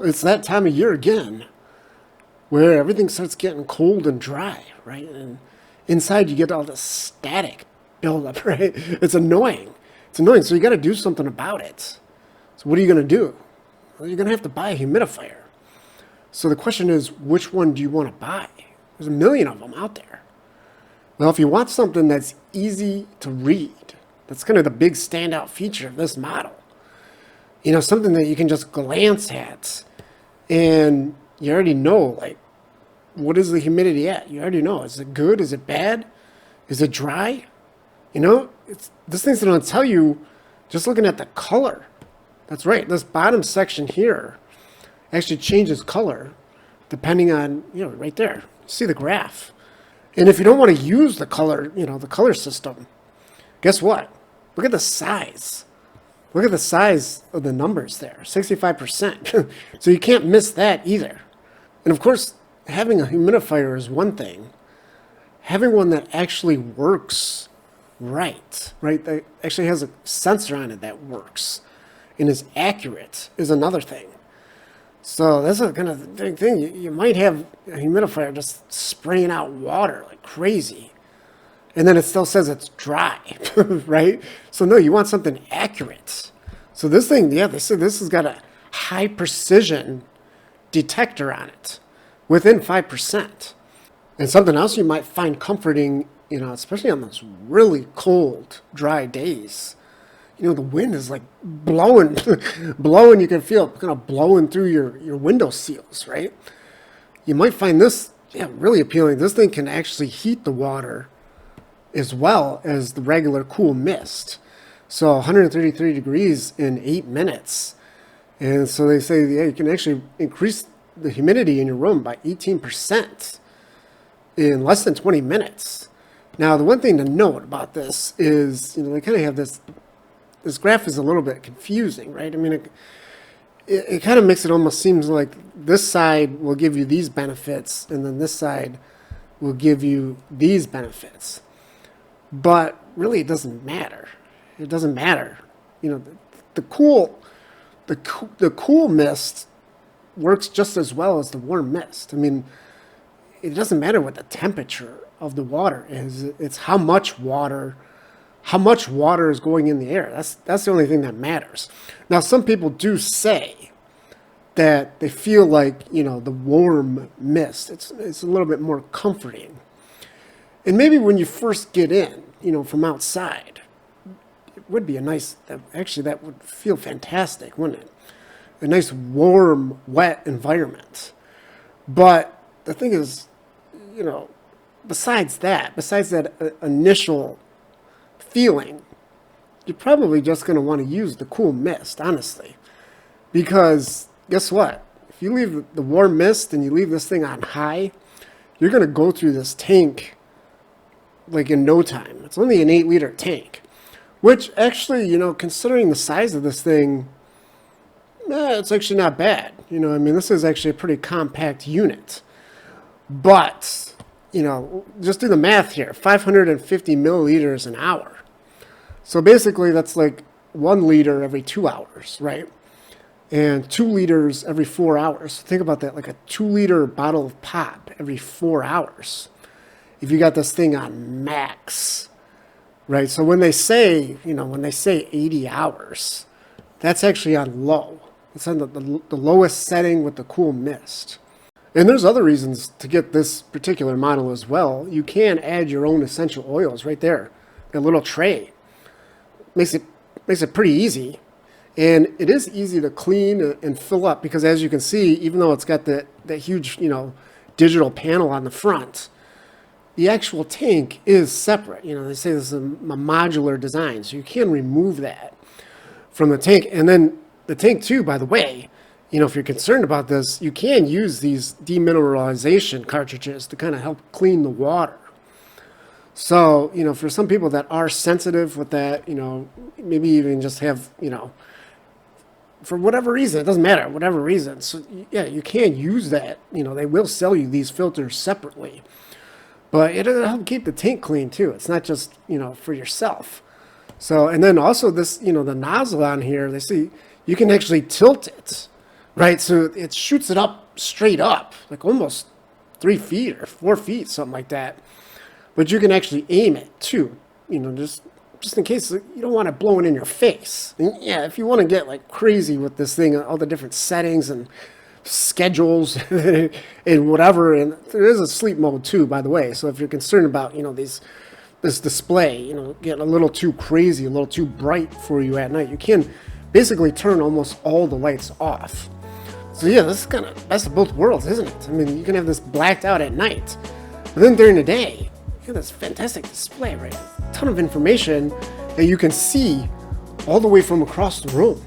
It's that time of year again where everything starts getting cold and dry, right? And inside you get all this static buildup, right? It's annoying. It's annoying. So you got to do something about it. So what are you going to do? Well, you're going to have to buy a humidifier. So the question is, which one do you want to buy? There's a million of them out there. Well, if you want something that's easy to read, that's kind of the big standout feature of this model. You know, something that you can just glance at and you already know, like, what is the humidity at? You already know. Is it good? Is it bad? Is it dry? You know, this thing's going to tell you just looking at the color. That's right. This bottom section here actually changes color depending on, you know, right there. See the graph. And if you don't want to use the color, you know, the color system, guess what? Look at the size. Look at the size of the numbers there, 65%. So you can't miss that either. And of course, having a humidifier is one thing. Having one that actually works right, that actually has a sensor on it that works and is accurate is another thing. So that's a kind of big thing. You might have a humidifier just spraying out water like crazy, and then it still says it's dry, right? So no, you want something accurate. So this thing, yeah, they said this has got a high precision detector on it within 5%. And something else you might find comforting, you know, especially on those really cold, dry days. You know, the wind is like blowing, blowing, you can feel it kind of blowing through your window seals, right? You might find this, yeah, really appealing. This thing can actually heat the water as well as the regular cool mist. So 133 degrees in 8 minutes. And so they say, yeah, you can actually increase the humidity in your room by 18% in less than 20 minutes. Now, the one thing to note about this is, you know, they kind of have this graph is a little bit confusing, right? I mean, it kind of makes it almost seems like this side will give you these benefits and then this side will give you these benefits. But really, it doesn't matter. It doesn't matter. You know, the cool mist works just as well as the warm mist. I mean, it doesn't matter what the temperature of the water is. It's how much water is going in the air. That's the only thing that matters. Now, some people do say that they feel like, you know, the warm mist, it's a little bit more comforting. And maybe when you first get in, you know, from outside, it would be that would feel fantastic, wouldn't it? A nice, warm, wet environment. But the thing is, you know, besides that initial feeling, you're probably just going to want to use the cool mist, honestly. Because guess what? If you leave the warm mist and you leave this thing on high, you're going to go through this tank like in no time. It's only an 8-liter tank, which actually, you know, considering the size of this thing, it's actually not bad. You know, I mean, this is actually a pretty compact unit. But, you know, just do the math here, 550 milliliters an hour. So basically that's like 1 liter every 2 hours, right? And 2 liters every 4 hours. So think about that, like a 2-liter bottle of pop every 4 hours. If you got this thing on max, right? So when they say 80 hours, that's actually on low. It's on the lowest setting with the cool mist. And there's other reasons to get this particular model as well. You can add your own essential oils right there. A little tray. Makes it pretty easy. And it is easy to clean and fill up because as you can see, even though it's got that huge, you know, digital panel on the front, the actual tank is separate. You know, they say this is a modular design, so you can remove that from the tank. And then the tank too, by the way, you know, if you're concerned about this, you can use these demineralization cartridges to kind of help clean the water. So, you know, for some people that are sensitive with that, you know, maybe even just have, you know, for whatever reason, it doesn't matter, whatever reason. So, yeah, you can use that. You know, they will sell you these filters separately. But it'll help keep the tank clean too. It's not just, you know, for yourself. So, and then also this, you know, the nozzle on here, they see you can actually tilt it, right? So it shoots it up straight up, like almost 3 feet or 4 feet, something like that. But you can actually aim it too, you know, just in case you don't want it blowing in your face. And yeah, if you want to get like crazy with this thing, all the different settings and schedules and whatever, and there is a sleep mode too, by the way. So if you're concerned about, you know, this display, you know, getting a little too crazy, a little too bright for you at night, you can basically turn almost all the lights off. So yeah, this is kind of best of both worlds, isn't it? I mean, you can have this blacked out at night, but then during the day, you have this fantastic display, right? A ton of information that you can see all the way from across the room.